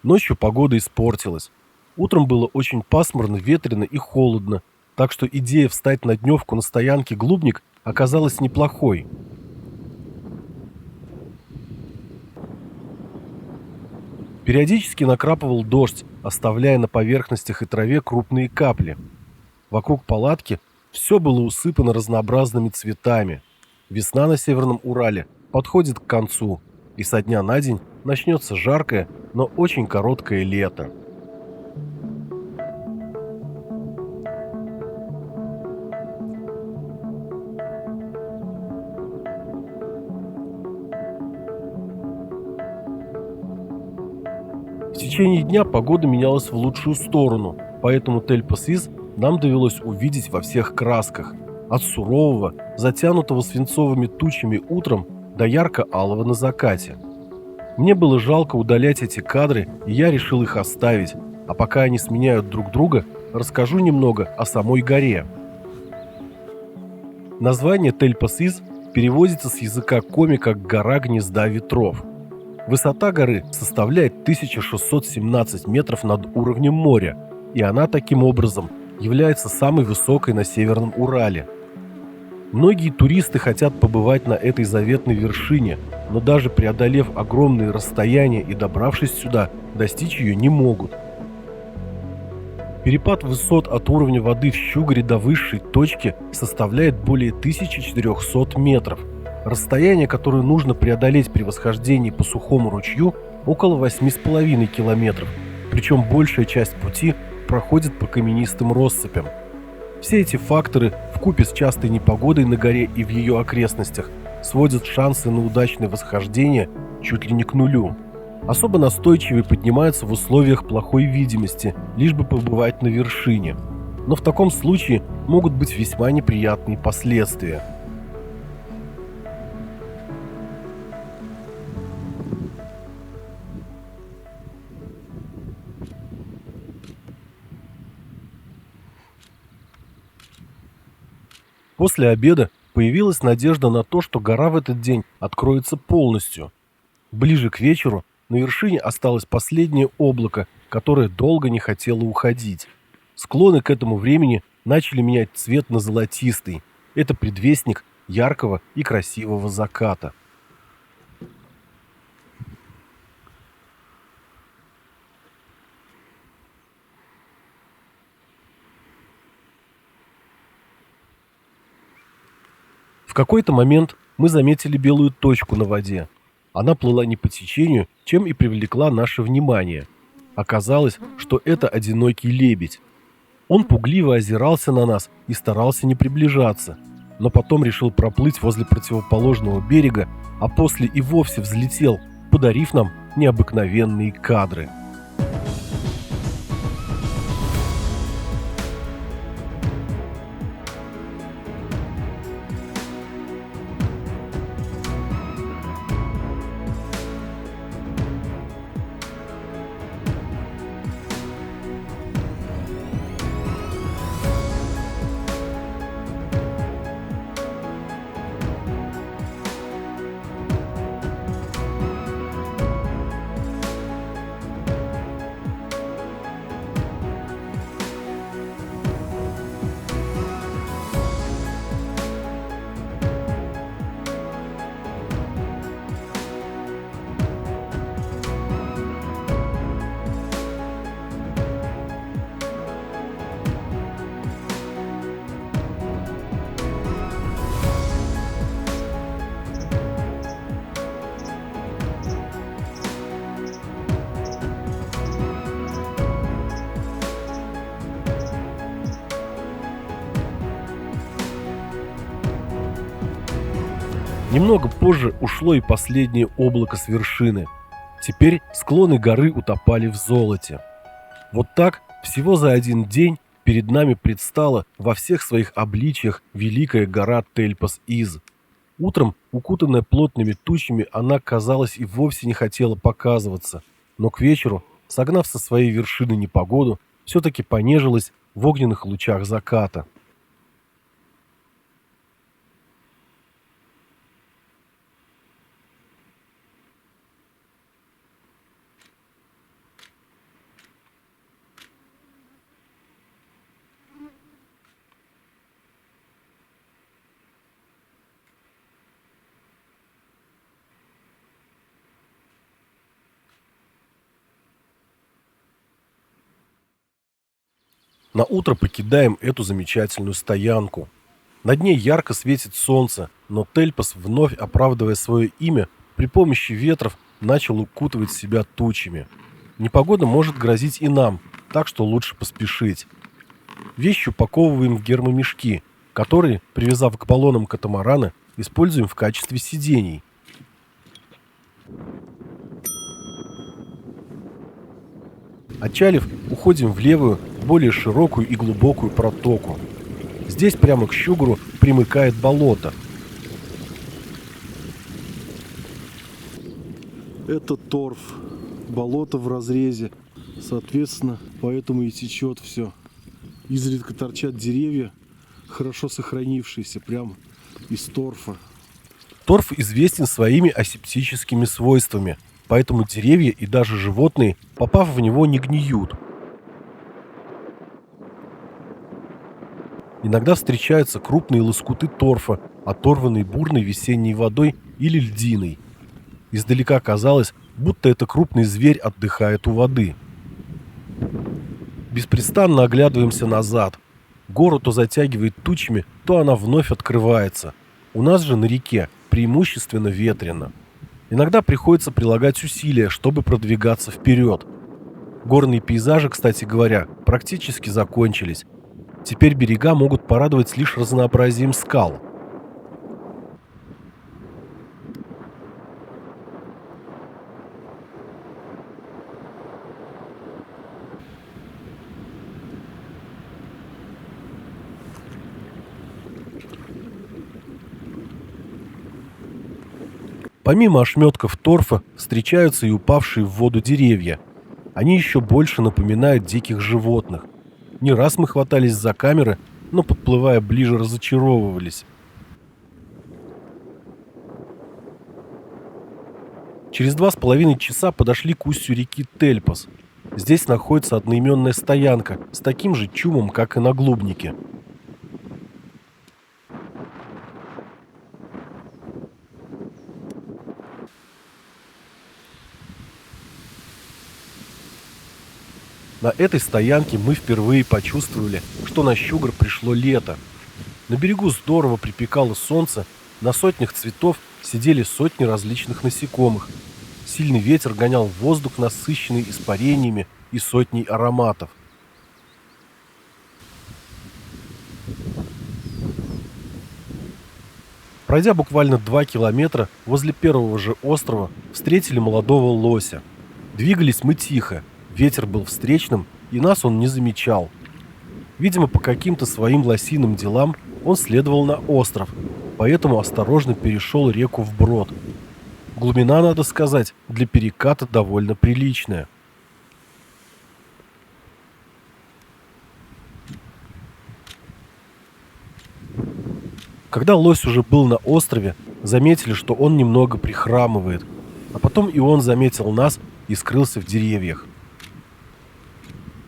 Ночью погода испортилась. Утром было очень пасмурно, ветрено и холодно, так что идея встать на дневку на стоянке «Глубник» оказалась неплохой. Периодически накрапывал дождь, оставляя на поверхностях и траве крупные капли. Вокруг палатки все было усыпано разнообразными цветами. Весна на Северном Урале подходит к концу, и со дня на день начнется жаркое, но очень короткое лето. В течение дня погода менялась в лучшую сторону, поэтому Тель-Пас-Из нам довелось увидеть во всех красках. От сурового, затянутого свинцовыми тучами утром до ярко-алого на закате. Мне было жалко удалять эти кадры, и я решил их оставить. А пока они сменяют друг друга, расскажу немного о самой горе. Название Тель-Пас-Из переводится с языка коми как «гора гнезда ветров». Высота горы составляет 1617 метров над уровнем моря, и она таким образом является самой высокой на Северном Урале. Многие туристы хотят побывать на этой заветной вершине, но даже преодолев огромные расстояния и добравшись сюда, достичь ее не могут. Перепад высот от уровня воды в Щугаре до высшей точки составляет более 1400 метров. Расстояние, которое нужно преодолеть при восхождении по сухому ручью, около 8,5 километров, причем большая часть пути проходит по каменистым россыпям. Все эти факторы, вкупе с частой непогодой на горе и в ее окрестностях, сводят шансы на удачное восхождение чуть ли не к нулю. Особо настойчивые поднимаются в условиях плохой видимости, лишь бы побывать на вершине. Но в таком случае могут быть весьма неприятные последствия. После обеда появилась надежда на то, что гора в этот день откроется полностью. Ближе к вечеру на вершине осталось последнее облако, которое долго не хотело уходить. Склоны к этому времени начали менять цвет на золотистый. Это предвестник яркого и красивого заката. В какой-то момент мы заметили белую точку на воде. Она плыла не по течению, чем и привлекла наше внимание. Оказалось, что это одинокий лебедь. Он пугливо озирался на нас и старался не приближаться, но потом решил проплыть возле противоположного берега, а после и вовсе взлетел, подарив нам необыкновенные кадры. Немного позже ушло и последнее облако с вершины. Теперь склоны горы утопали в золоте. Вот так, всего за один день, перед нами предстала во всех своих обличиях великая гора Тель-Пас-Из. Утром, укутанная плотными тучами, она, казалось, и вовсе не хотела показываться, но к вечеру, согнав со своей вершины непогоду, все-таки понежилась в огненных лучах заката. На утро покидаем эту замечательную стоянку. На дне ярко светит солнце, но Тельпос, вновь оправдывая свое имя, при помощи ветров начал укутывать себя тучами. Непогода может грозить и нам, так что лучше поспешить. Вещи упаковываем в гермомешки, которые, привязав к баллонам катамарана, используем в качестве сидений. Отчалив, уходим в левую, более широкую и глубокую протоку. Здесь прямо к Щугру примыкает болото. Это торф, болото в разрезе, соответственно, поэтому и течет все. Изредка торчат деревья, хорошо сохранившиеся, прямо из торфа. Торф известен своими асептическими свойствами, поэтому деревья и даже животные, попав в него, не гниют. Иногда встречаются крупные лоскуты торфа, оторванные бурной весенней водой или льдиной. Издалека казалось, будто это крупный зверь отдыхает у воды. Беспрестанно оглядываемся назад. Гору то затягивает тучами, то она вновь открывается. У нас же на реке преимущественно ветрено. Иногда приходится прилагать усилия, чтобы продвигаться вперед. Горные пейзажи, кстати говоря, практически закончились. Теперь берега могут порадовать лишь разнообразием скал. Помимо ошметков торфа встречаются и упавшие в воду деревья. Они еще больше напоминают диких животных. Не раз мы хватались за камеры, но, подплывая ближе, разочаровывались. Через 2,5 часа подошли к устью реки Тельпос. Здесь находится одноименная стоянка с таким же чумом, как и на Глубнике. На этой стоянке мы впервые почувствовали, что на Щугр пришло лето. На берегу здорово припекало солнце, на сотнях цветов сидели сотни различных насекомых. Сильный ветер гонял воздух, насыщенный испарениями и сотней ароматов. Пройдя буквально 2 километра, возле первого же острова встретили молодого лося. Двигались мы тихо. Ветер был встречным, и нас он не замечал. Видимо, по каким-то своим лосиным делам он следовал на остров, поэтому осторожно перешел реку вброд. Глубина, надо сказать, для переката довольно приличная. Когда лось уже был на острове, заметили, что он немного прихрамывает, а потом и он заметил нас и скрылся в деревьях.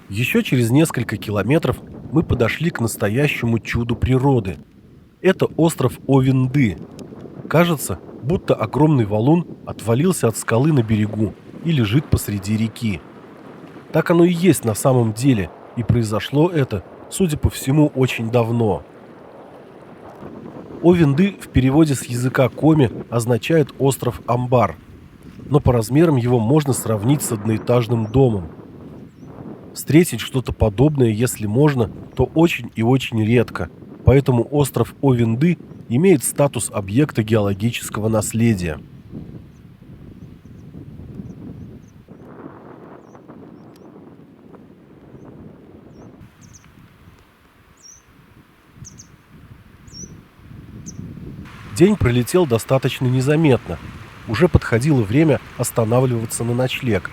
Еще через несколько километров мы подошли к настоящему чуду природы. Это остров Овинды. Кажется, будто огромный валун отвалился от скалы на берегу и лежит посреди реки. Так оно и есть на самом деле, и произошло это, судя по всему, очень давно. Овинды в переводе с языка коми означает остров Амбар, но по размерам его можно сравнить с одноэтажным домом. Встретить что-то подобное, если можно, то очень и очень редко, поэтому остров Овинды имеет статус объекта геологического наследия. День пролетел достаточно незаметно. Уже подходило время останавливаться на ночлег.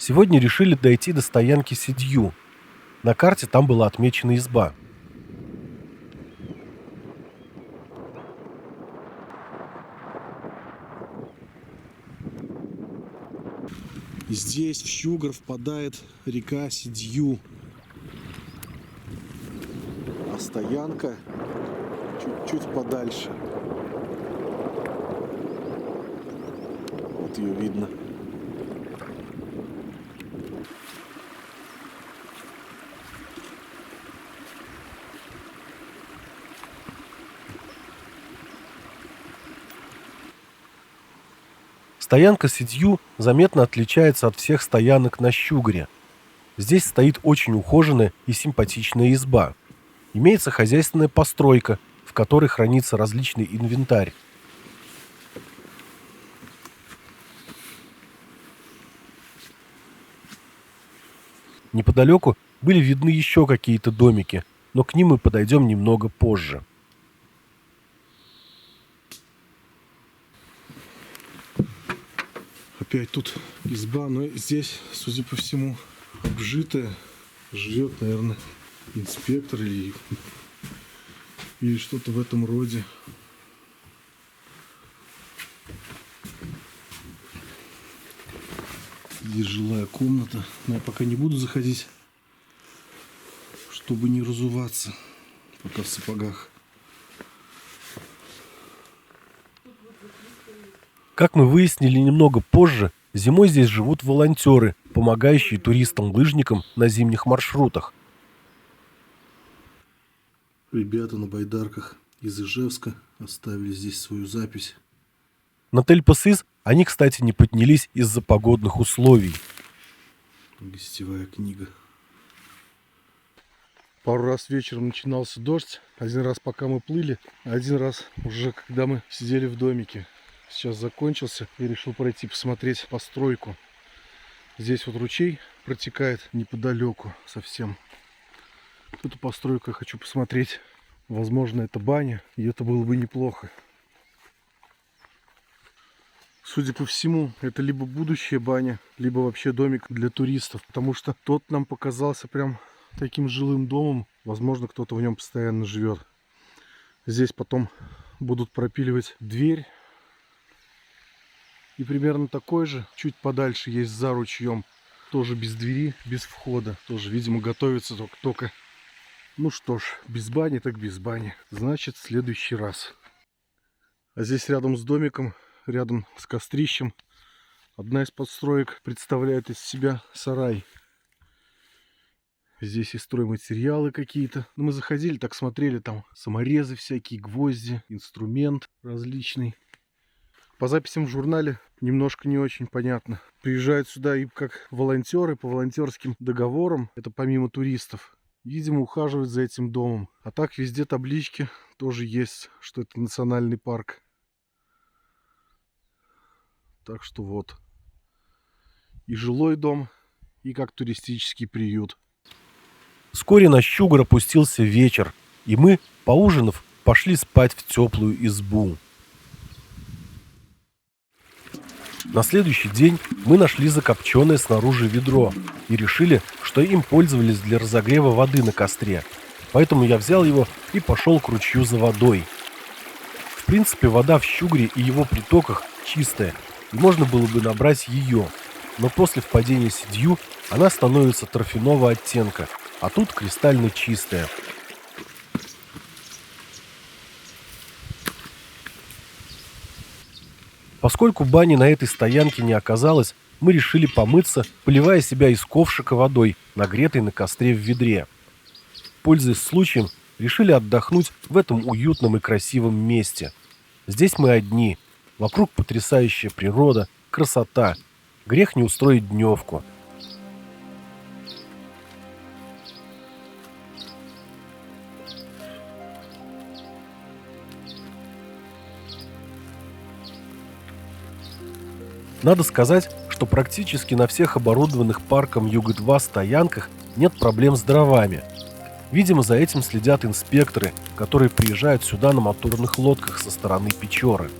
Сегодня решили дойти до стоянки Сидью. На карте там была отмечена изба. Здесь в Щугр впадает река Сидью. А стоянка чуть-чуть подальше. Вот ее видно. Стоянка Сидью заметно отличается от всех стоянок на Щугаре. Здесь стоит очень ухоженная и симпатичная изба. Имеется хозяйственная постройка, в которой хранится различный инвентарь. Неподалеку были видны еще какие-то домики, но к ним мы подойдем немного позже. Опять тут изба, но здесь, судя по всему, обжитая. Живет, наверное, инспектор или что-то в этом роде. Здесь жилая комната. Но я пока не буду заходить, чтобы не разуваться, пока в сапогах. Как мы выяснили немного позже, зимой здесь живут волонтеры, помогающие туристам-лыжникам на зимних маршрутах. Ребята на байдарках из Ижевска оставили здесь свою запись. На Тель-Пасис они, кстати, не поднялись из-за погодных условий. Гостевая книга. Пару раз вечером начинался дождь. Один раз пока мы плыли, один раз уже когда мы сидели в домике. Сейчас закончился и решил пройти посмотреть постройку. Здесь вот ручей протекает неподалеку совсем. Эту постройку я хочу посмотреть. Возможно, это баня, и это было бы неплохо. Судя по всему, это либо будущая баня, либо вообще домик для туристов. Потому что тот нам показался прям таким жилым домом. Возможно, кто-то в нем постоянно живет. Здесь потом будут пропиливать дверь. И примерно такой же, чуть подальше, есть за ручьем. Тоже без двери, без входа. Тоже, видимо, готовится только. Ну что ж, без бани так без бани. Значит, в следующий раз. А здесь рядом с домиком, рядом с кострищем, одна из подстроек представляет из себя сарай. Здесь и стройматериалы какие-то. Ну, мы заходили, так смотрели, там саморезы всякие, гвозди, инструмент различный. По записям в журнале немножко не очень понятно. Приезжают сюда и как волонтеры по волонтерским договорам. Это помимо туристов. Видимо, ухаживают за этим домом. А так везде таблички тоже есть, что это национальный парк. Так что вот. И жилой дом, и как туристический приют. Вскоре на Щугар опустился вечер, и мы, поужинав, пошли спать в теплую избу. На следующий день мы нашли закопченное снаружи ведро и решили, что им пользовались для разогрева воды на костре. Поэтому я взял его и пошел к ручью за водой. В принципе, вода в Щугаре и его притоках чистая, и можно было бы набрать ее. Но после впадения Сидью она становится торфяного оттенка, а тут кристально чистая. Поскольку бани на этой стоянке не оказалось, мы решили помыться, поливая себя из ковшика водой, нагретой на костре в ведре. Пользуясь случаем, решили отдохнуть в этом уютном и красивом месте. Здесь мы одни, вокруг потрясающая природа, красота. Грех не устроить дневку. Надо сказать, что практически на всех оборудованных парком Юга-2 стоянках нет проблем с дровами. Видимо, за этим следят инспекторы, которые приезжают сюда на моторных лодках со стороны Печоры.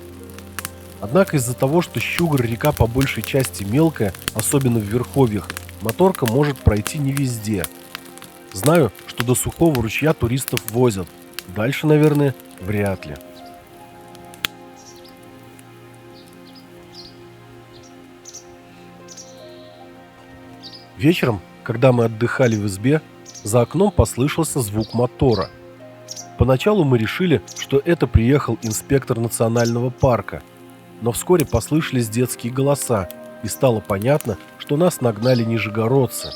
Однако из-за того, что Щугар-река по большей части мелкая, особенно в верховьях, моторка может пройти не везде. Знаю, что до сухого ручья туристов возят. Дальше, наверное, вряд ли. Вечером, когда мы отдыхали в избе, за окном послышался звук мотора. Поначалу мы решили, что это приехал инспектор национального парка, но вскоре послышались детские голоса, и стало понятно, что нас нагнали нижегородцы.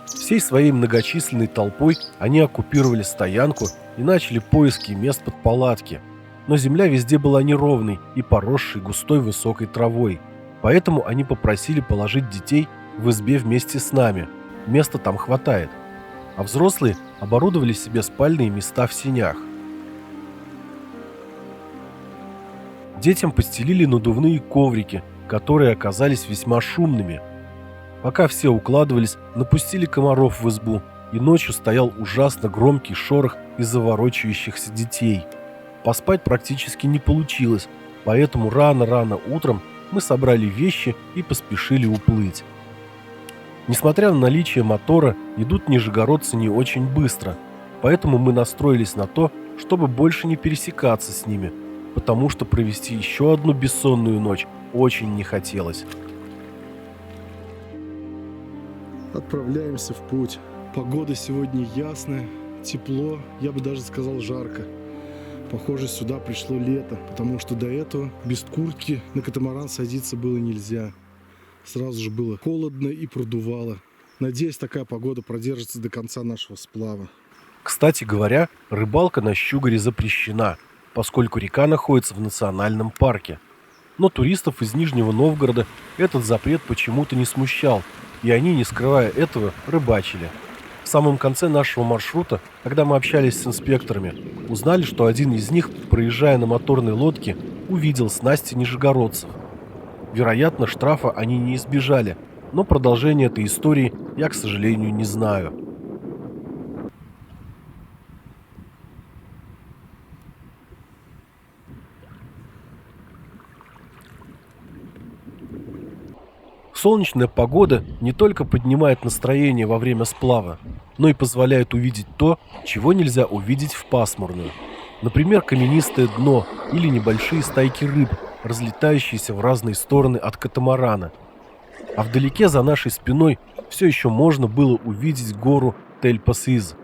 Всей своей многочисленной толпой они оккупировали стоянку и начали поиски мест под палатки. но земля везде была неровной и поросшей густой высокой травой. Поэтому они попросили положить детей в избе вместе с нами. Места там хватает. А взрослые оборудовали себе спальные места в сенях. Детям постелили надувные коврики, которые оказались весьма шумными. Пока все укладывались, напустили комаров в избу, и ночью стоял ужасно громкий шорох из-за ворочающихся детей. Поспать практически не получилось, поэтому рано-рано утром мы собрали вещи и поспешили уплыть. Несмотря на наличие мотора, идут нижегородцы не очень быстро, поэтому мы настроились на то, чтобы больше не пересекаться с ними, потому что провести еще одну бессонную ночь очень не хотелось. Отправляемся в путь. Погода сегодня ясная, тепло, я бы даже сказал жарко. Похоже, сюда пришло лето, потому что до этого без куртки на катамаран садиться было нельзя. Сразу же было холодно и продувало. Надеюсь, такая погода продержится до конца нашего сплава. Кстати говоря, рыбалка на Щугаре запрещена, поскольку река находится в национальном парке. Но туристов из Нижнего Новгорода этот запрет почему-то не смущал, и они, не скрывая этого, рыбачили. В самом конце нашего маршрута, когда мы общались с инспекторами, узнали, что один из них, проезжая на моторной лодке, увидел снасти нижегородцев. Вероятно, штрафа они не избежали, но продолжение этой истории я, к сожалению, не знаю. Солнечная погода не только поднимает настроение во время сплава, но и позволяет увидеть то, чего нельзя увидеть в пасмурную. Например, каменистое дно или небольшие стайки рыб, разлетающиеся в разные стороны от катамарана. А вдалеке за нашей спиной все еще можно было увидеть гору Тель-Пасиз.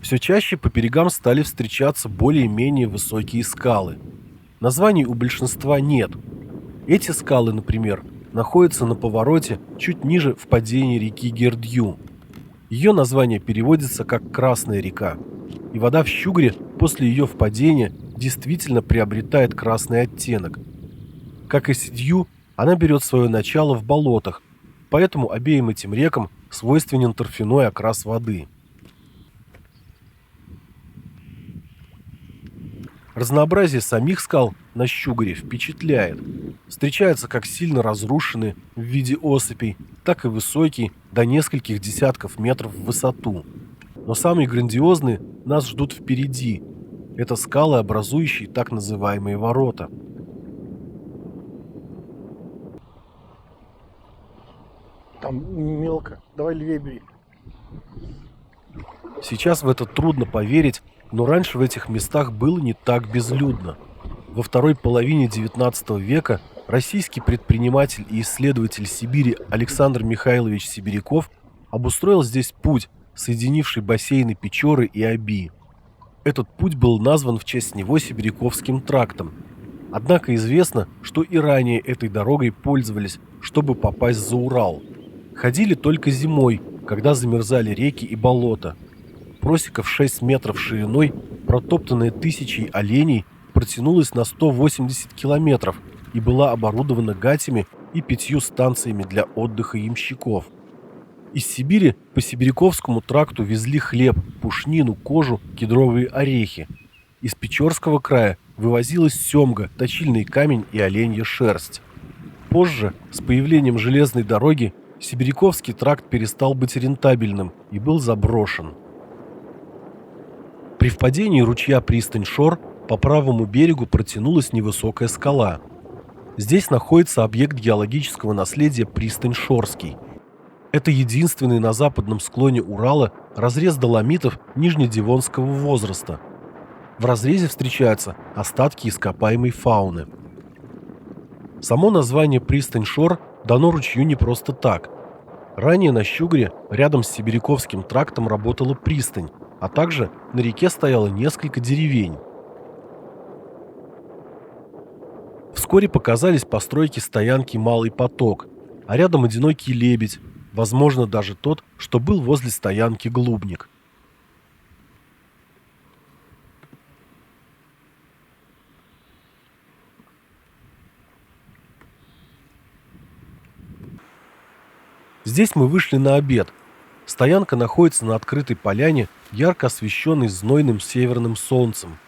Все чаще по берегам стали встречаться более-менее высокие скалы. Названий у большинства нет. Эти скалы, например, находятся на повороте чуть ниже впадения реки Гердью. Ее название переводится как «Красная река», и вода в Щугре после ее впадения действительно приобретает красный оттенок. Как и Сидью, она берет свое начало в болотах, поэтому обеим этим рекам свойственен торфяной окрас воды. Разнообразие самих скал на Щугаре впечатляет. Встречаются как сильно разрушенные в виде осыпей, так и высокие, до нескольких десятков метров в высоту. Но самые грандиозные нас ждут впереди. Это скалы, образующие так называемые ворота. Там мелко. Давай левее бери. Сейчас в это трудно поверить, но раньше в этих местах было не так безлюдно. Во второй половине XIX века российский предприниматель и исследователь Сибири Александр Михайлович Сибиряков обустроил здесь путь, соединивший бассейны Печоры и Оби. Этот путь был назван в честь него Сибиряковским трактом. Однако известно, что и ранее этой дорогой пользовались, чтобы попасть за Урал. Ходили только зимой, когда замерзали реки и болота. Просека в 6 метров шириной, протоптанная тысячей оленей, протянулась на 180 километров и была оборудована гатями и 5 станциями для отдыха ямщиков. Из Сибири по Сибиряковскому тракту везли хлеб, пушнину, кожу, кедровые орехи. Из Печорского края вывозилась семга, точильный камень и оленья шерсть. Позже, с появлением железной дороги, Сибиряковский тракт перестал быть рентабельным и был заброшен. При впадении ручья Пристань-Шор по правому берегу протянулась невысокая скала. Здесь находится объект геологического наследия Пристань-Шорский. Это единственный на западном склоне Урала разрез доломитов нижнедевонского возраста. В разрезе встречаются остатки ископаемой фауны. Само название Пристань-Шор дано ручью не просто так. Ранее на Щугаре рядом с Сибиряковским трактом работала пристань, а также на реке стояло несколько деревень. Вскоре показались постройки стоянки «Малый поток». а рядом одинокий лебедь, возможно, даже тот, что был возле стоянки Глубник. Здесь мы вышли на обед. Стоянка находится на открытой поляне, ярко освещенной знойным северным солнцем.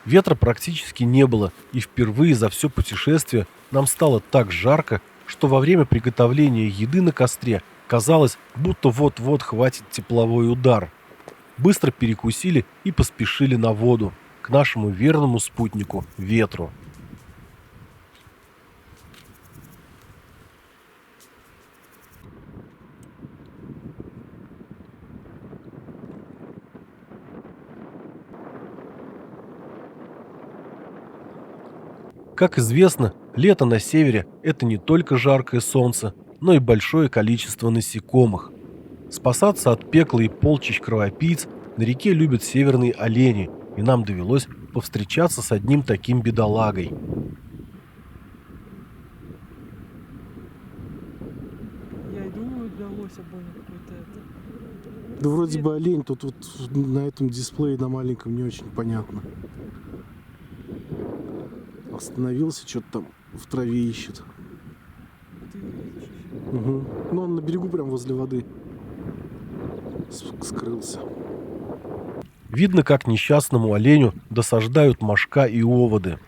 Ветра практически не было, и впервые за все путешествие нам стало так жарко, что во время приготовления еды на костре казалось, будто вот-вот хватит тепловой удар. Быстро перекусили и поспешили на воду, к нашему верному спутнику – ветру. Как известно, лето на севере – это не только жаркое солнце, но и большое количество насекомых. Спасаться от пекла и полчищ кровопийц на реке любят северные олени, и нам довелось повстречаться с одним таким бедолагой. Я и думаю, удалось обоим какой-то это. Да вроде бы олень, тут вот на этом дисплее на маленьком не очень понятно. Остановился, что-то там в траве ищет. Ты видишь еще. Угу. Ну он на берегу прям возле воды скрылся. Видно, как несчастному оленю досаждают мошка и оводы.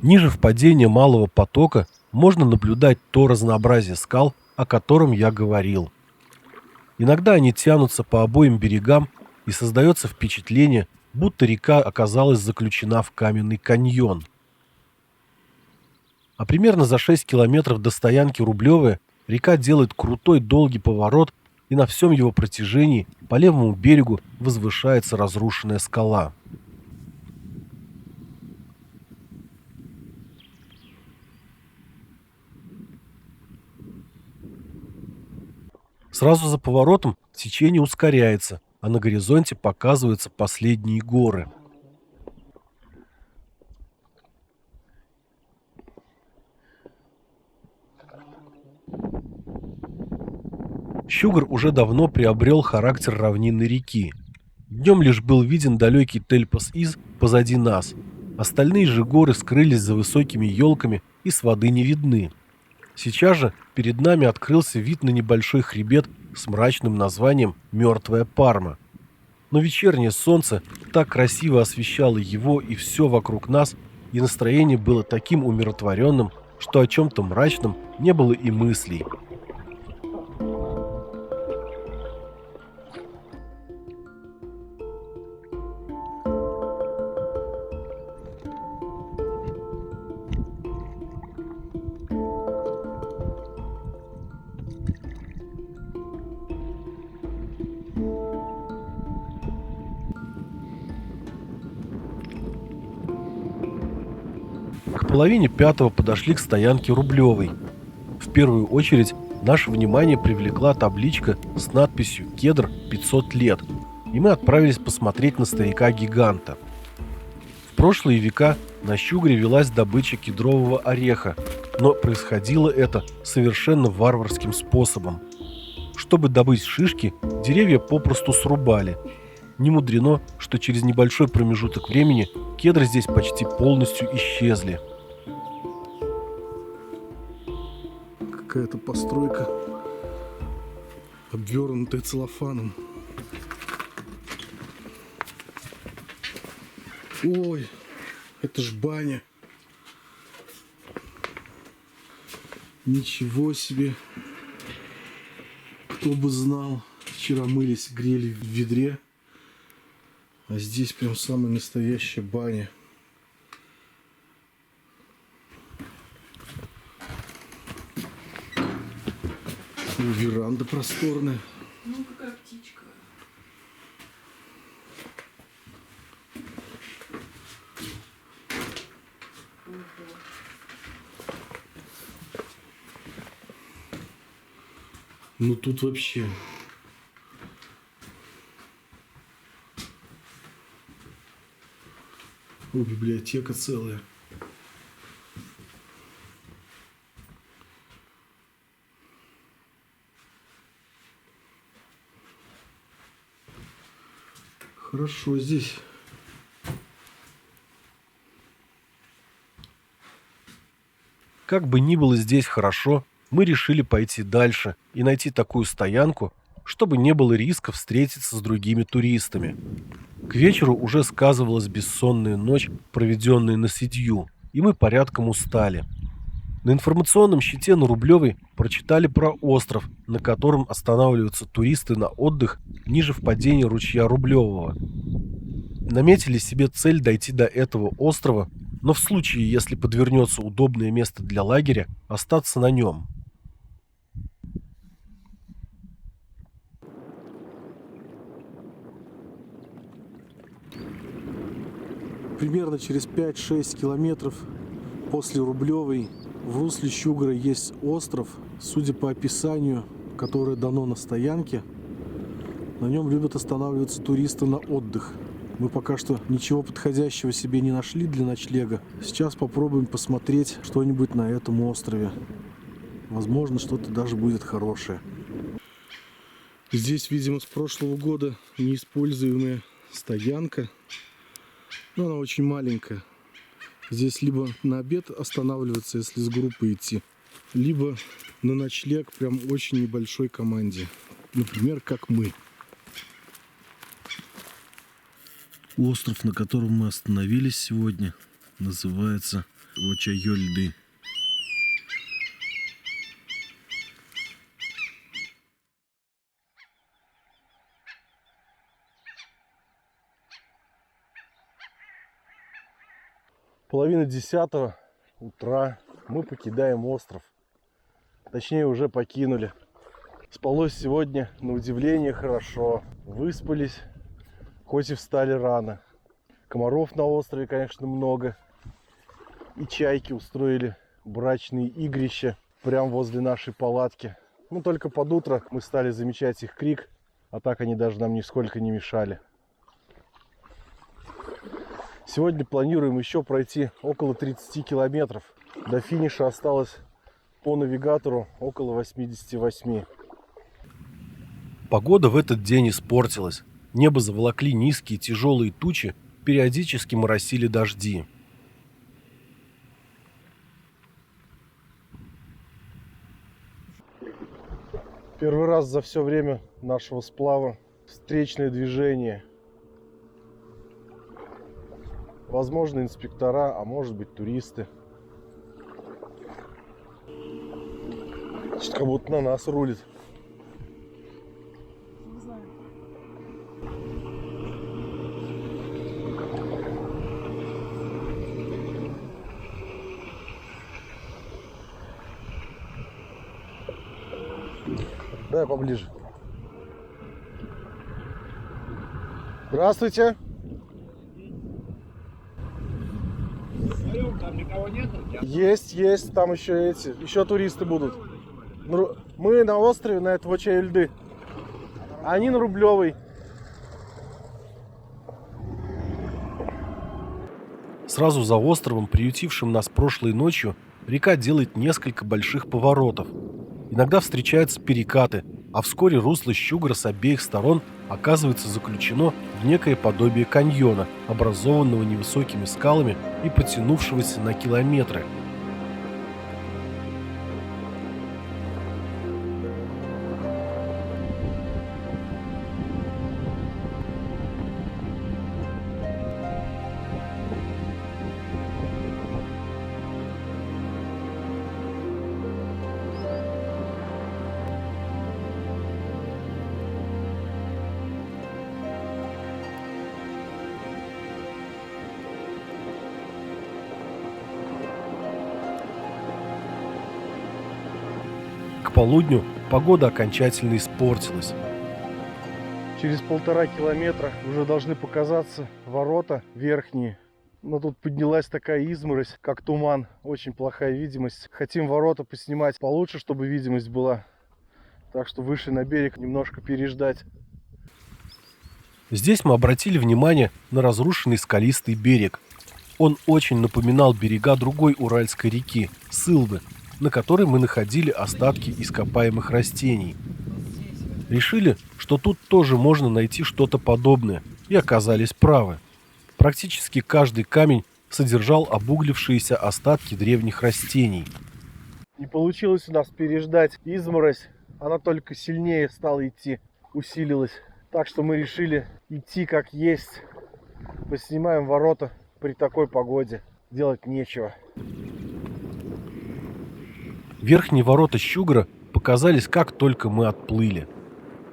Ниже впадения малого потока можно наблюдать то разнообразие скал, о котором я говорил. Иногда они тянутся по обоим берегам, и создается впечатление, будто река оказалась заключена в каменный каньон. А примерно за 6 километров до стоянки Рублевая река делает крутой долгий поворот, и на всем его протяжении по левому берегу возвышается разрушенная скала. Сразу за поворотом течение ускоряется, а на горизонте показываются последние горы. Щугар уже давно приобрел характер равнинной реки. Днем лишь был виден далекий Тельпас-Из позади нас. Остальные же горы скрылись за высокими елками и с воды не видны. Сейчас же перед нами открылся вид на небольшой хребет с мрачным названием «Мертвая Парма». Но вечернее солнце так красиво освещало его и все вокруг нас, и настроение было таким умиротворенным, что о чем-то мрачном не было и мыслей. К половине пятого подошли к стоянке Рублевой. В первую очередь наше внимание привлекла табличка с надписью «Кедр 500 лет», и мы отправились посмотреть на старика-гиганта. В прошлые века на Щугре велась добыча кедрового ореха, но происходило это совершенно варварским способом. Чтобы добыть шишки, деревья попросту срубали. Не мудрено, что через небольшой промежуток времени кедры здесь почти полностью исчезли. Какая-то постройка, обвернутая целлофаном. Ой, это ж баня. Ничего себе. Кто бы знал. Вчера мылись, грели в ведре. А здесь прям самая настоящая баня. Веранда просторная. Ну, какая птичка. Ну тут вообще О, библиотека целая. Хорошо здесь. Как бы ни было здесь хорошо, мы решили пойти дальше и найти такую стоянку, чтобы не было риска встретиться с другими туристами. К вечеру уже сказывалась бессонная ночь, проведенная на Сидью, и мы порядком устали. На информационном щите на Рублевой прочитали про остров, на котором останавливаются туристы на отдых ниже впадения ручья Рублевого. Наметили себе цель дойти до этого острова, но в случае, если подвернется удобное место для лагеря, остаться на нем. Примерно через 5-6 километров после Рублевой в русле Щугра есть остров, судя по описанию, которое дано на стоянке. На нем любят останавливаться туристы на отдых. Мы пока что ничего подходящего себе не нашли для ночлега. Сейчас попробуем посмотреть что-нибудь на этом острове. Возможно, что-то даже будет хорошее. Здесь, видимо, с прошлого года неиспользуемая стоянка. Но она очень маленькая. Здесь либо на обед останавливаться, если с группой идти, либо на ночлег прям очень небольшой команде. Например, как мы. Остров, на котором мы остановились сегодня, называется Очайольды. Половина 10 утра мы покидаем остров. Точнее, уже покинули. Спалось сегодня, на удивление, хорошо. Выспались, хоть и встали рано. Комаров на острове, конечно, много. И чайки устроили брачные игрища прямо возле нашей палатки. Ну, только под утро мы стали замечать их крик, а так они даже нам нисколько не мешали. Сегодня планируем еще пройти около 30 километров. До финиша осталось по навигатору около 88. Погода в этот день испортилась. Небо заволокли низкие тяжелые тучи, периодически моросили дожди. Первый раз за все время нашего сплава встречное движение. Возможно, инспектора, а может быть, туристы. Что-то как будто на нас рулит. Не знаю. Давай поближе. Здравствуйте. Там никого нет? Есть, там еще туристы будут. Мы на острове, на этом Очайольды. Они на Рублевой. Сразу за островом, приютившим нас прошлой ночью, река делает несколько больших поворотов. Иногда встречаются перекаты, а вскоре русло Щугра с обеих сторон оказывается заключено в некое подобие каньона, образованного невысокими скалами и протянувшегося на километры. К полудню погода окончательно испортилась. Через 1,5 километра уже должны показаться ворота верхние. Но тут поднялась такая изморозь, как туман. Очень плохая видимость. Хотим ворота поснимать получше, чтобы видимость была. Так что вышли на берег немножко переждать. Здесь мы обратили внимание на разрушенный скалистый берег. Он очень напоминал берега другой Уральской реки – Сылвы, на которой мы находили остатки ископаемых растений. Решили, что тут тоже можно найти что-то подобное, и оказались правы. Практически каждый камень содержал обуглившиеся остатки древних растений. Не получилось у нас переждать изморозь, она только сильнее стала идти, усилилась. Так что мы решили идти как есть, поснимаем ворота при такой погоде, делать нечего. Верхние ворота Щугра показались, как только мы отплыли.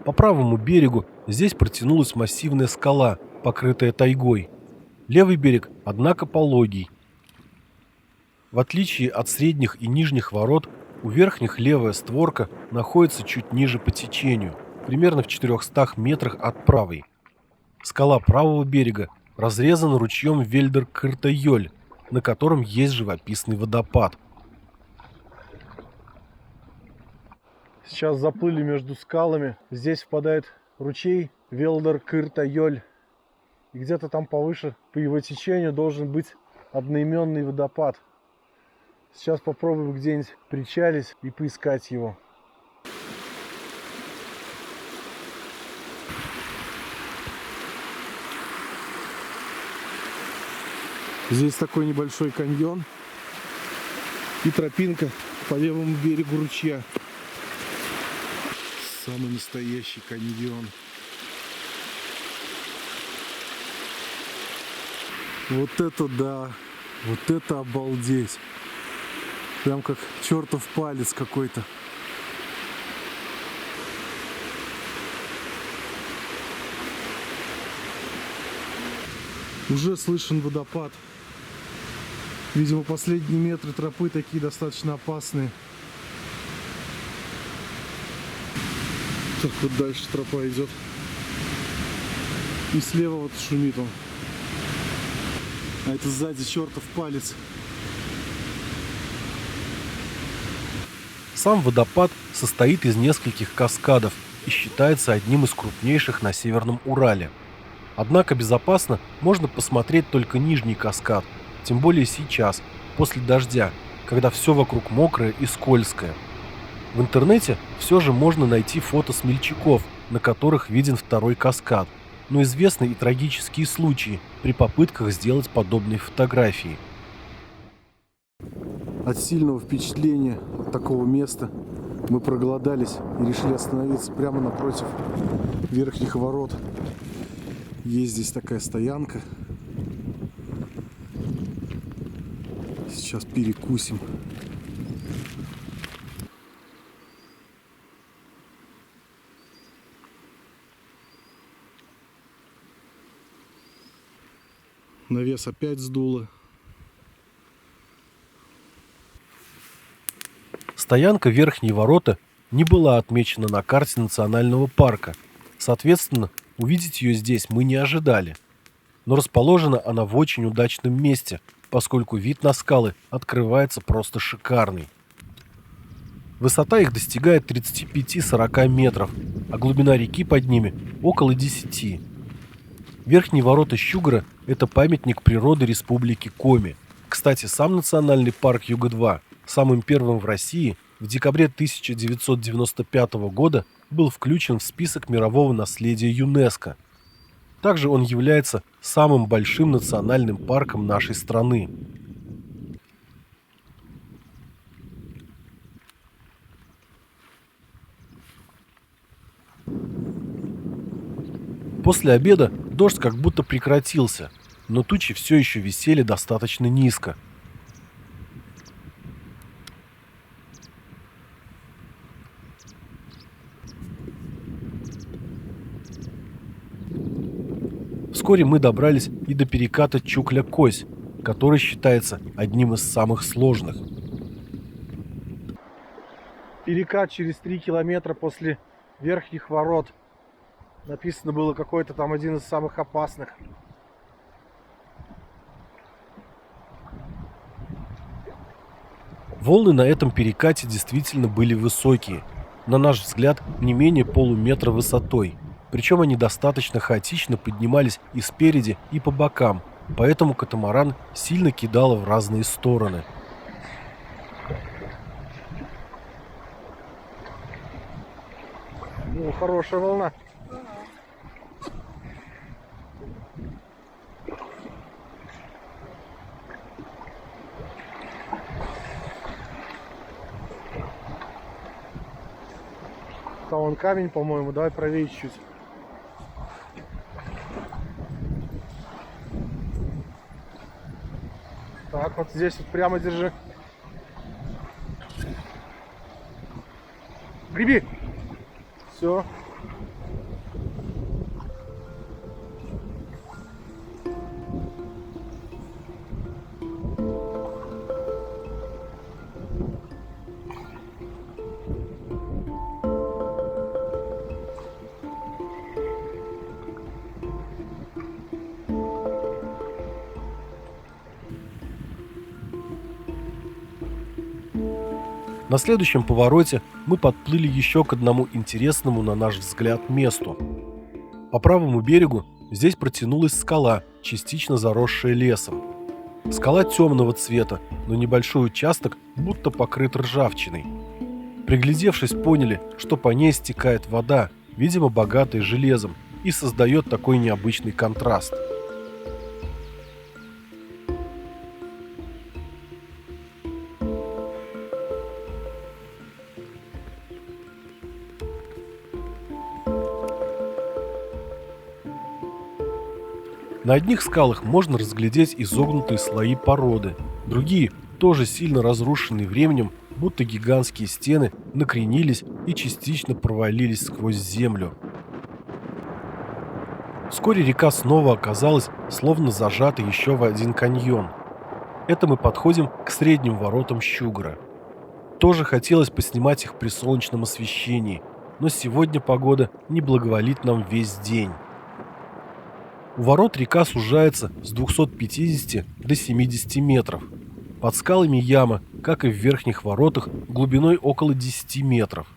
По правому берегу здесь протянулась массивная скала, покрытая тайгой. Левый берег, однако, пологий. В отличие от средних и нижних ворот, у верхних левая створка находится чуть ниже по течению, примерно в 400 метрах от правой. Скала правого берега разрезана ручьем Вельдер-Кырта-Йоль, на котором есть живописный водопад. Сейчас заплыли между скалами. Здесь впадает ручей Велдер-Кырта-Йоль. И где-то там повыше, по его течению, должен быть одноименный водопад. Сейчас попробуем где-нибудь причалить и поискать его. Здесь такой небольшой каньон и тропинка по левому берегу ручья. Самый настоящий каньон. Вот это да, вот это обалдеть. Прям как чертов палец какой-то. Уже слышен водопад. Видимо, последние метры тропы такие достаточно опасные. Так, вот дальше тропа идет. И слева вот шумит он. А это сзади чертов палец. Сам водопад состоит из нескольких каскадов и считается одним из крупнейших на Северном Урале. Однако безопасно можно посмотреть только нижний каскад, тем более сейчас, после дождя, когда все вокруг мокрое и скользкое. В интернете все же можно найти фото смельчаков, на которых виден второй каскад, но известны и трагические случаи при попытках сделать подобные фотографии. От сильного впечатления от такого места мы проголодались и решили остановиться прямо напротив верхних ворот. Есть здесь такая стоянка. Сейчас перекусим. Навес опять сдуло. Стоянка Верхние ворота не была отмечена на карте национального парка. Соответственно, увидеть ее здесь мы не ожидали. Но расположена она в очень удачном месте, поскольку вид на скалы открывается просто шикарный. Высота их достигает 35-40 метров, а глубина реки под ними около 10. Верхние ворота Щугра – это памятник природы Республики Коми. Кстати, сам национальный парк Юга-2, самым первым в России, в декабре 1995 года был включен в список мирового наследия ЮНЕСКО. Также он является самым большим национальным парком нашей страны. После обеда дождь как будто прекратился, но тучи все еще висели достаточно низко. Вскоре мы добрались и до переката Чукля-Кось, который считается одним из самых сложных. Перекат через 3 километра после верхних ворот. Написано было какой-то там один из самых опасных. Волны на этом перекате действительно были высокие, на наш взгляд, не менее полуметра высотой. Причем они достаточно хаотично поднимались и спереди, и по бокам, поэтому катамаран сильно кидало в разные стороны. О, хорошая волна. Там вон камень, по-моему, давай правее чуть-чуть. Так, вот здесь вот прямо держи. Греби! Все. На следующем повороте мы подплыли еще к одному интересному, на наш взгляд, месту. По правому берегу здесь протянулась скала, частично заросшая лесом. Скала темного цвета, но небольшой участок будто покрыт ржавчиной. Приглядевшись, поняли, что по ней стекает вода, видимо, богатая железом, и создает такой необычный контраст. На одних скалах можно разглядеть изогнутые слои породы, другие, тоже сильно разрушенные временем, будто гигантские стены, накренились и частично провалились сквозь землю. Вскоре река снова оказалась словно зажата еще в один каньон. Это мы подходим к средним воротам Щугара. Тоже хотелось поснимать их при солнечном освещении, но сегодня погода не благоволит нам весь день. У ворот река сужается с 250 до 70 метров. Под скалами яма, как и в верхних воротах, глубиной около 10 метров.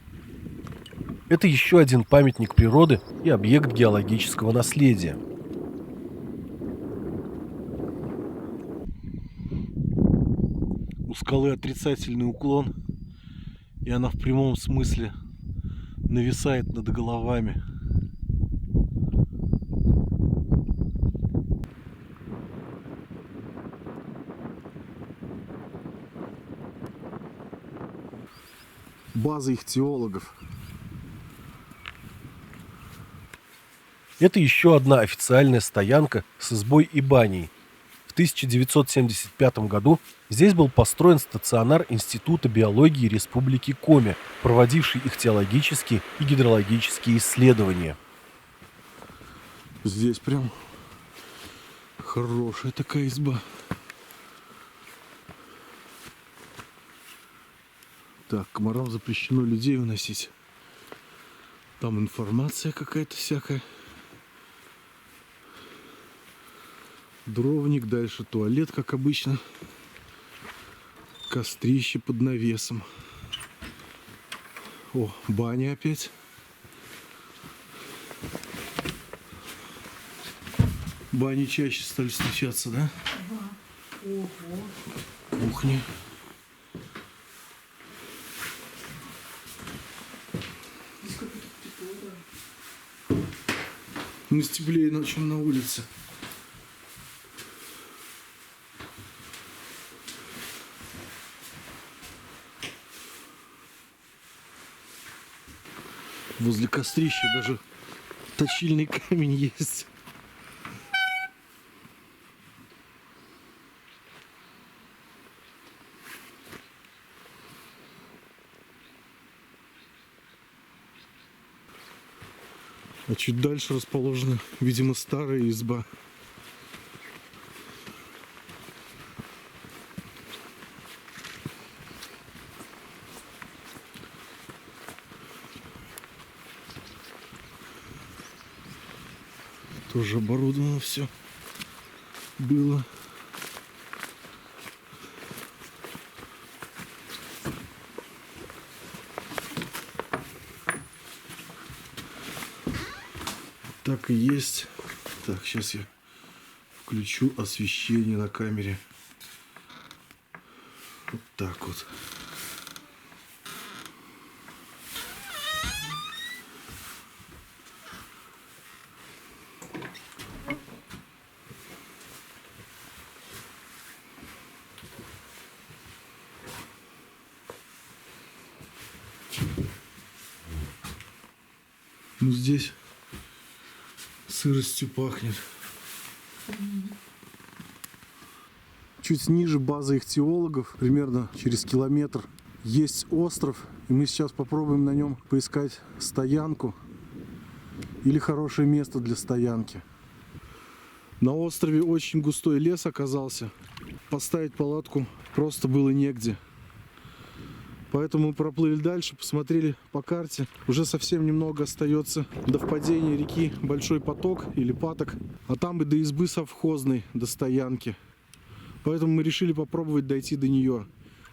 Это еще один памятник природы и объект геологического наследия. У скалы отрицательный уклон, и она в прямом смысле нависает над головами. База ихтиологов. Это еще одна официальная стоянка с избой и баней. В 1975 году здесь был построен стационар Института биологии Республики Коми, проводивший ихтиологические и гидрологические исследования. Здесь прям хорошая такая изба. Так, комарам запрещено людей выносить. Там информация какая-то всякая. Дровник, дальше туалет, как обычно. Кострище под навесом. О, баня опять. Бани чаще стали встречаться, да? Ого. Кухня. Здесь как-то тепло даже. Ну, теплее, чем на улице. Возле кострища даже точильный камень есть. А чуть дальше расположена, видимо, старая изба. Тоже оборудовано все было. Так и есть. Так, сейчас я Включу освещение на камере. Вот так вот. Ну здесь сыростью пахнет. Чуть ниже базы ихтиологов, примерно через километр, есть остров. И мы сейчас попробуем на нем поискать стоянку или хорошее место для стоянки. На острове очень густой лес оказался. Поставить палатку просто было негде. Поэтому мы проплыли дальше, посмотрели по карте. Уже совсем немного остается до впадения реки Большой Поток или Паток. А там и до избы совхозной, до стоянки. Поэтому мы решили попробовать дойти до нее.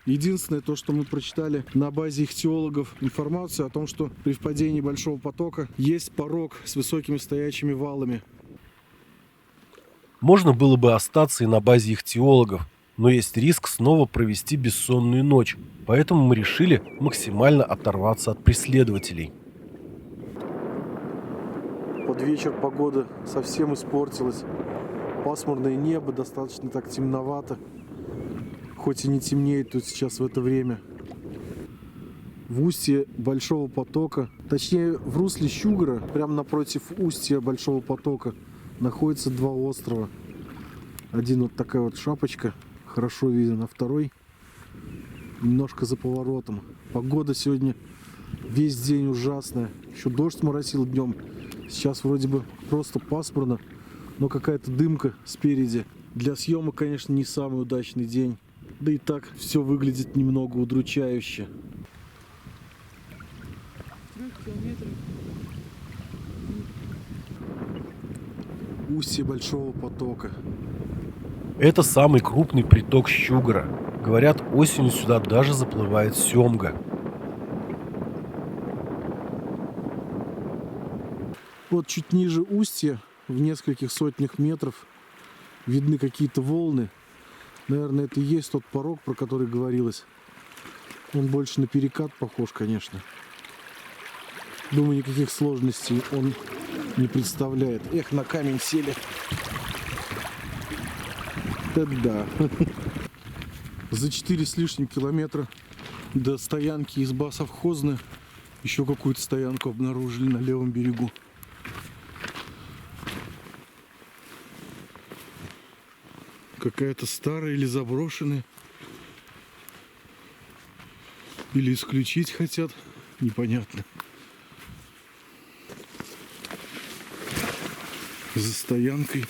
Единственное, то, что мы прочитали на базе ихтиологов информацию о том, что при впадении Большого Потока есть порог с высокими стоячими валами. Можно было бы остаться и на базе ихтиологов, но есть риск снова провести бессонную ночь, поэтому мы решили максимально оторваться от преследователей. Под вечер погода совсем испортилась. Пасмурное небо, достаточно так темновато. Хоть и не темнеет тут сейчас в это время. В устье Большого Потока, точнее в русле Щугра, прямо напротив устья Большого Потока, находится два острова. Один вот такая вот шапочка, хорошо виден, а второй немножко за поворотом. Погода сегодня весь день ужасная. Еще дождь моросил днем. Сейчас вроде бы просто пасмурно, но какая-то дымка спереди. Для съемок, конечно, не самый удачный день. Да и так все выглядит немного удручающе. 3 километров. Устье Большого Потока. Это самый крупный приток Щугра. Говорят, осенью сюда даже заплывает семга. Вот чуть ниже устья, в нескольких сотнях метров, видны какие-то волны. Наверное, это и есть тот порог, про который говорилось. Он больше на перекат похож, конечно. Думаю, никаких сложностей он не представляет. Эх, на камень сели. Да. За 4 с лишним километра до стоянки изба совхозная. Еще какую-то стоянку обнаружили на левом берегу. Какая-то старая или заброшенная. Или исключить хотят. Непонятно. За стоянкой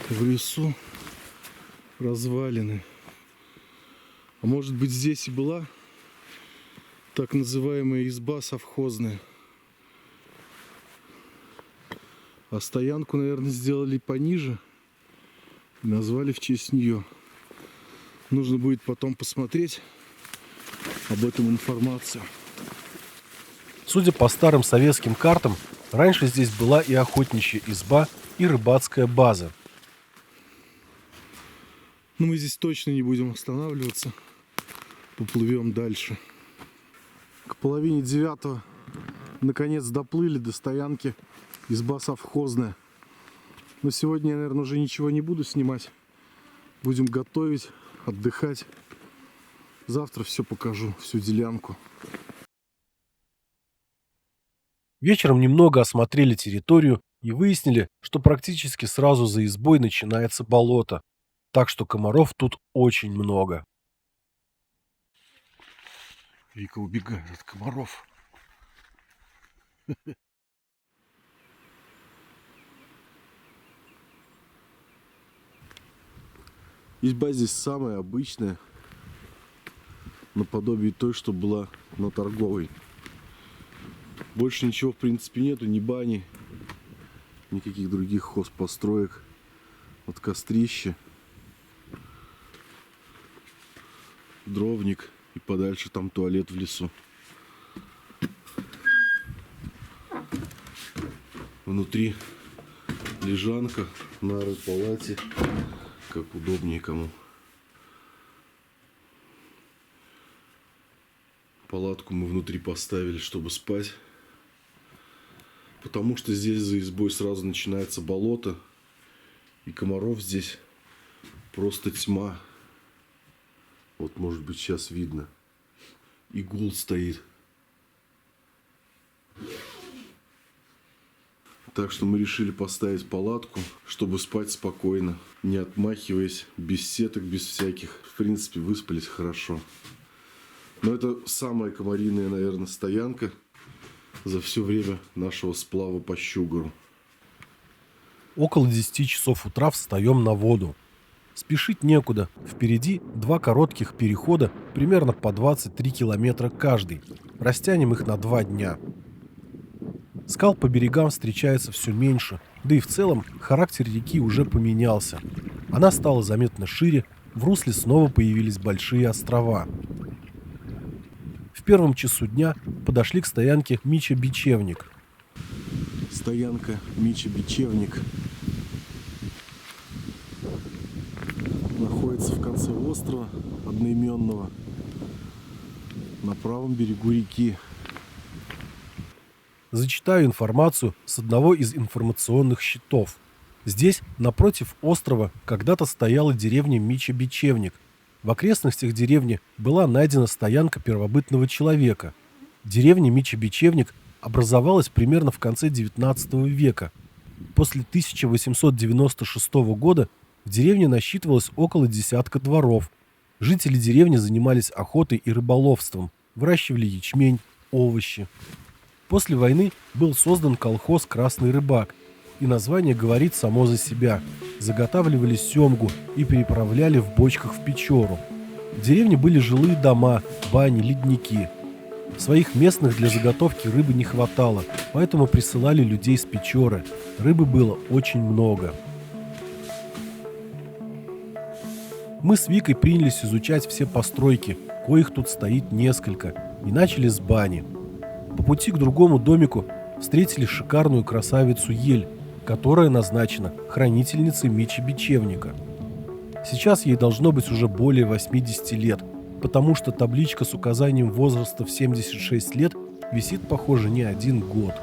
в лесу развалины. А может быть, здесь и была так называемая изба совхозная. А стоянку, наверное, сделали пониже и назвали в честь нее. Нужно будет потом посмотреть об этом информацию. Судя по старым советским картам, раньше здесь была и охотничья изба, и рыбацкая база. Но мы здесь точно не будем останавливаться. Поплывем дальше. К 8:30 наконец доплыли до стоянки изба совхозная. Но сегодня я, наверное, уже ничего не буду снимать. Будем готовить, отдыхать. Завтра все покажу, всю делянку. Вечером немного осмотрели территорию и выяснили, что практически сразу за избой начинается болото, так что комаров тут очень много. Вика убегает от комаров. Изба здесь самая обычная, наподобие той, что была на Торговой. Больше ничего в принципе нету, ни бани, никаких других хозпостроек. Вот кострище, дровник и подальше там туалет в лесу. Внутри Лежанка, нары, палате, как удобнее кому. Палатку мы внутри поставили, чтобы спать. Потому что здесь за избой сразу начинается болото. И комаров здесь просто тьма. Вот, может быть, сейчас видно. И гул стоит. Так что мы решили поставить палатку, чтобы спать спокойно, не отмахиваясь, без сеток, без всяких. В принципе, выспались хорошо. Но это самая комариная, наверное, стоянка за все время нашего сплава по Щугору. Около 10 часов утра встаем на воду. Спешить некуда. Впереди 2 коротких перехода, примерно по 23 километра каждый. Растянем их на 2 дня. Скал по берегам встречается все меньше, да и в целом характер реки уже поменялся. Она стала заметно шире, в русле снова появились большие острова. В первом часу дня подошли к стоянке Мича-Бичевник. Стоянка Мича-Бичевник находится в конце острова одноименного на правом берегу реки. Зачитаю информацию с одного из информационных щитов. Здесь, напротив острова, когда-то стояла деревня Мича-Бичевник. В окрестностях деревни была найдена стоянка первобытного человека. Деревня Мича-Бичевник образовалась примерно в конце XIX века. После 1896 года в деревне насчитывалось около десятка дворов. Жители деревни занимались охотой и рыболовством, выращивали ячмень, овощи. После войны был создан колхоз «Красный рыбак», и название говорит само за себя. Заготавливали семгу и переправляли в бочках в Печору. В деревне были жилые дома, бани, ледники. Своих местных для заготовки рыбы не хватало, поэтому присылали людей с Печоры. Рыбы было очень много. Мы с Викой принялись изучать все постройки, коих тут стоит несколько, и начали с бани. По пути к другому домику встретили шикарную красавицу Ель, которая назначена хранительницей Мича-Бичевника. Сейчас ей должно быть уже более 80 лет, потому что табличка с указанием возраста в 76 лет висит, похоже, не 1 год.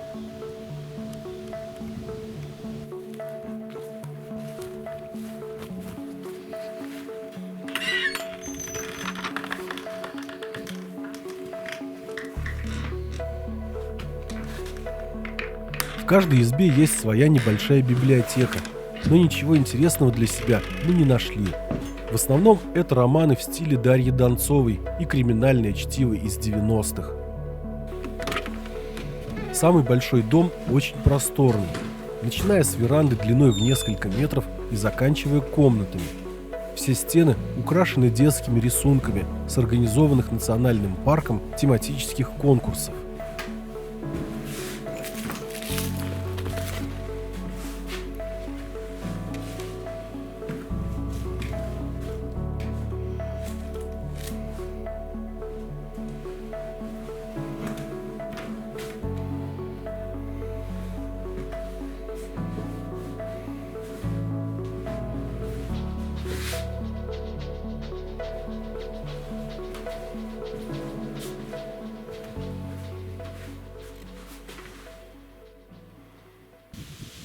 В каждой избе есть своя небольшая библиотека, но ничего интересного для себя мы не нашли. В основном это романы в стиле Дарьи Донцовой и криминальное чтиво из 90-х. Самый большой дом очень просторный, начиная с веранды длиной в несколько метров и заканчивая комнатами. Все стены украшены детскими рисунками с организованных национальным парком тематических конкурсов.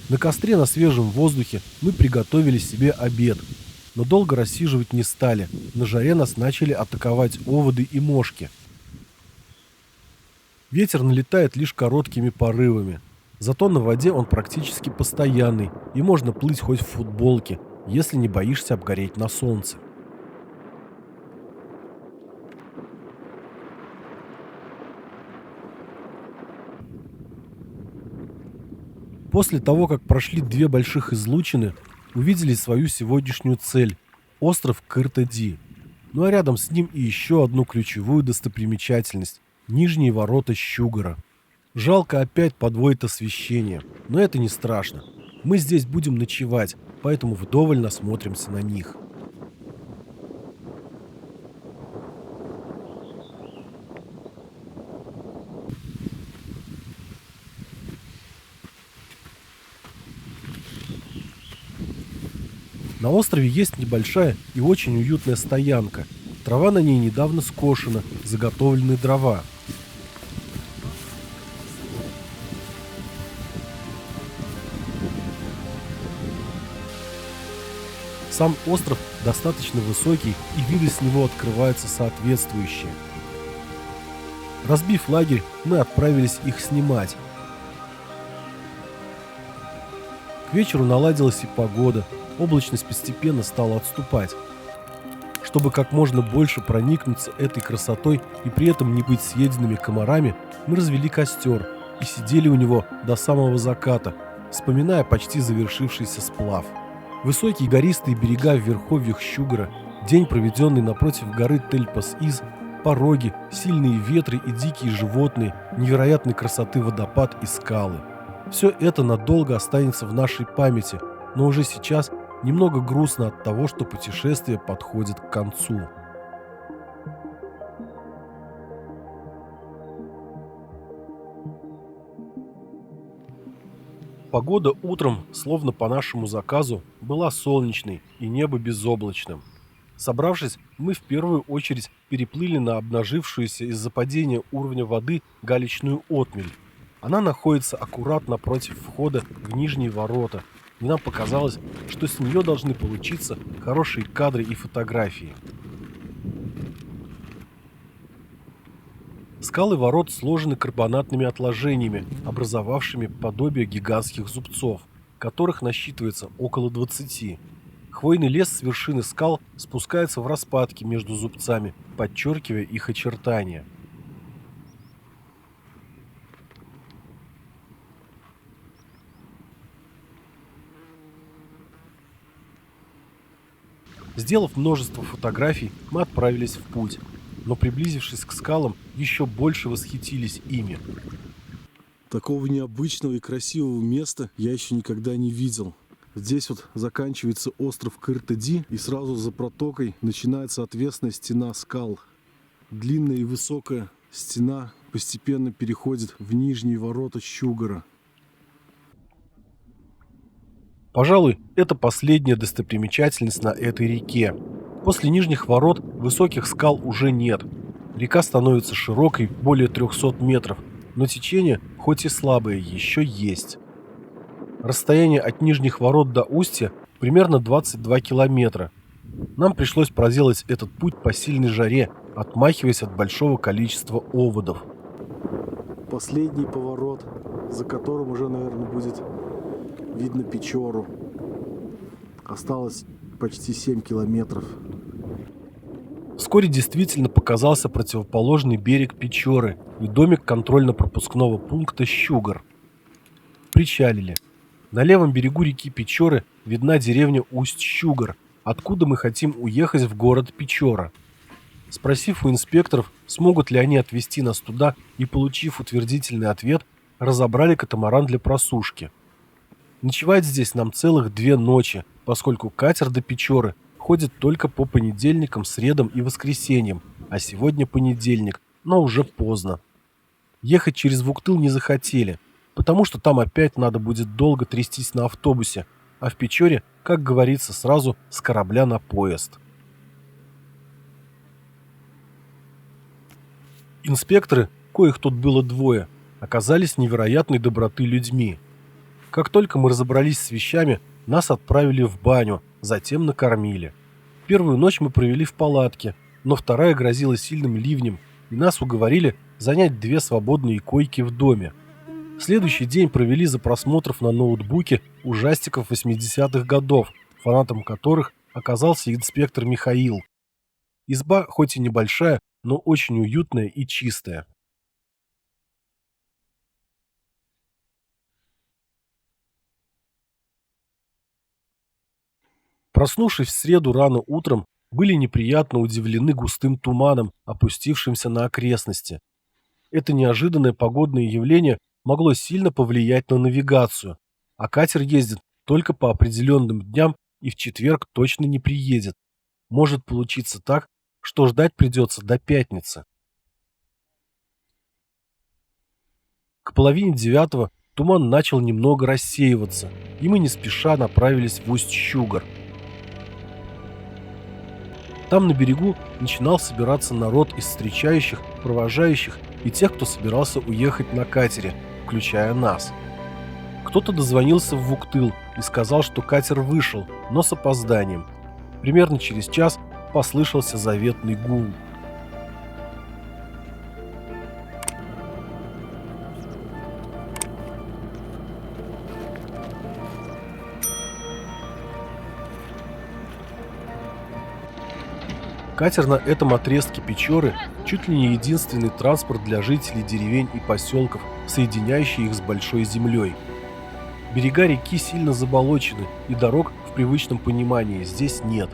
На костре на свежем воздухе мы приготовили себе обед, но долго рассиживать не стали. На жаре нас начали атаковать оводы и мошки. Ветер налетает лишь короткими порывами. Зато на воде он практически постоянный, и можно плыть хоть в футболке, если не боишься обгореть на солнце. После того, как прошли 2 больших излучины, увидели свою сегодняшнюю цель – остров Кыртыди. Ну а рядом с ним и еще одну ключевую достопримечательность – нижние ворота Щугора. Жалко, опять подводит освещение, но это не страшно. Мы здесь будем ночевать, поэтому вдоволь насмотримся на них. На острове есть небольшая и очень уютная стоянка. Трава на ней недавно скошена, заготовлены дрова. Сам остров достаточно высокий, и виды с него открываются соответствующие. Разбив лагерь, мы отправились их снимать. К вечеру наладилась и погода, облачность постепенно стала отступать. Чтобы как можно больше проникнуться этой красотой и при этом не быть съеденными комарами, мы развели костер и сидели у него до самого заката, вспоминая почти завершившийся сплав. Высокие гористые берега в верховьях Щугара, день, проведенный напротив горы Тель-Пас-Из, пороги, сильные ветры и дикие животные, невероятной красоты водопад и скалы. Все это надолго останется в нашей памяти, но уже сейчас немного грустно от того, что путешествие подходит к концу. Погода утром, словно по нашему заказу, была солнечной и небо безоблачным. Собравшись, мы в первую очередь переплыли на обнажившуюся из-за падения уровня воды галечную отмель. Она находится аккурат напротив входа в нижние ворота, и нам показалось, что с нее должны получиться хорошие кадры и фотографии. Скалы ворот сложены карбонатными отложениями, образовавшими подобие гигантских зубцов, которых насчитывается около 20. Хвойный лес с вершины скал спускается в распадки между зубцами, подчеркивая их очертания. Сделав множество фотографий, мы отправились в путь, но, приблизившись к скалам, еще больше восхитились ими. Такого необычного и красивого места я еще никогда не видел. Здесь вот заканчивается остров Кыртыди, и сразу за протокой начинается отвесная стена скал. Длинная и высокая стена постепенно переходит в нижние ворота Щугара. Пожалуй, это последняя достопримечательность на этой реке. После нижних ворот высоких скал уже нет. Река становится широкой, более 300 метров, но течение, хоть и слабое, еще есть. Расстояние от нижних ворот до устья примерно 22 километра. Нам пришлось проделать этот путь по сильной жаре, отмахиваясь от большого количества оводов. Последний поворот, за которым уже, наверное, будет видно Печору. Осталось почти 7 километров. Вскоре действительно показался противоположный берег Печоры и домик контрольно-пропускного пункта Щугар. Причалили. На левом берегу реки Печоры видна деревня Усть-Щугар, откуда мы хотим уехать в город Печора. Спросив у инспекторов, смогут ли они отвезти нас туда, и получив утвердительный ответ, разобрали катамаран для просушки. Ночевать здесь нам целых 2 ночи, поскольку катер до Печоры ходит только по понедельникам, средам и воскресеньям, а сегодня понедельник, но уже поздно. Ехать через Вуктыл не захотели, потому что там опять надо будет долго трястись на автобусе, а в Печоре, как говорится, сразу с корабля на поезд. Инспекторы, коих тут было 2, оказались невероятной доброты людьми. Как только мы разобрались с вещами, нас отправили в баню, затем накормили. Первую ночь мы провели в палатке, но вторая грозила сильным ливнем, и нас уговорили занять 2 свободные койки в доме. Следующий день провели за просмотров на ноутбуке ужастиков 80-х годов, фанатом которых оказался инспектор Михаил. Изба хоть и небольшая, но очень уютная и чистая. Проснувшись в среду рано утром, были неприятно удивлены густым туманом, опустившимся на окрестности. Это неожиданное погодное явление могло сильно повлиять на навигацию, а катер ездит только по определенным дням и в четверг точно не приедет. Может получиться так, что ждать придется до пятницы. К половине 9 туман начал немного рассеиваться, и мы не спеша направились в Усть-Щугар. Там на берегу начинал собираться народ из встречающих, провожающих и тех, кто собирался уехать на катере, включая нас. Кто-то дозвонился в Вуктыл и сказал, что катер вышел, но с опозданием. Примерно через час послышался заветный гул. Катер на этом отрезке Печоры чуть ли не единственный транспорт для жителей деревень и поселков, соединяющий их с большой землей. Берега реки сильно заболочены, и дорог в привычном понимании здесь нет.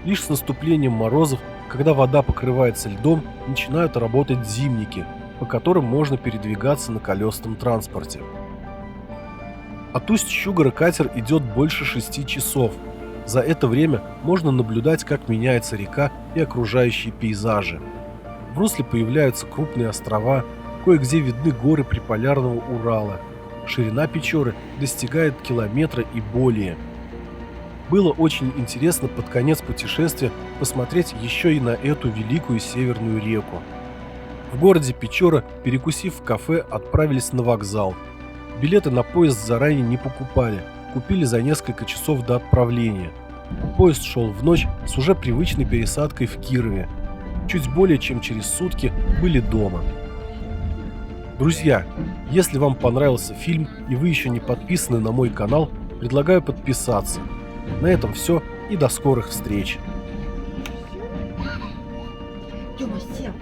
Лишь с наступлением морозов, когда вода покрывается льдом, начинают работать зимники, по которым можно передвигаться на колесном транспорте. От Усть-Щугара катер идет больше 6 часов. За это время можно наблюдать, как меняется река и окружающие пейзажи. В русле появляются крупные острова, кое-где видны горы приполярного Урала. Ширина Печоры достигает километра и более. Было очень интересно под конец путешествия посмотреть еще и на эту великую северную реку. В городе Печора, перекусив в кафе, отправились на вокзал. Билеты на поезд заранее не покупали, купили за несколько часов до отправления. Поезд шел в ночь с уже привычной пересадкой в Кирове. Чуть более чем через сутки были дома. Друзья, если вам понравился фильм и вы еще не подписаны на мой канал, предлагаю подписаться. На этом все и до скорых встреч. Тёма, сел.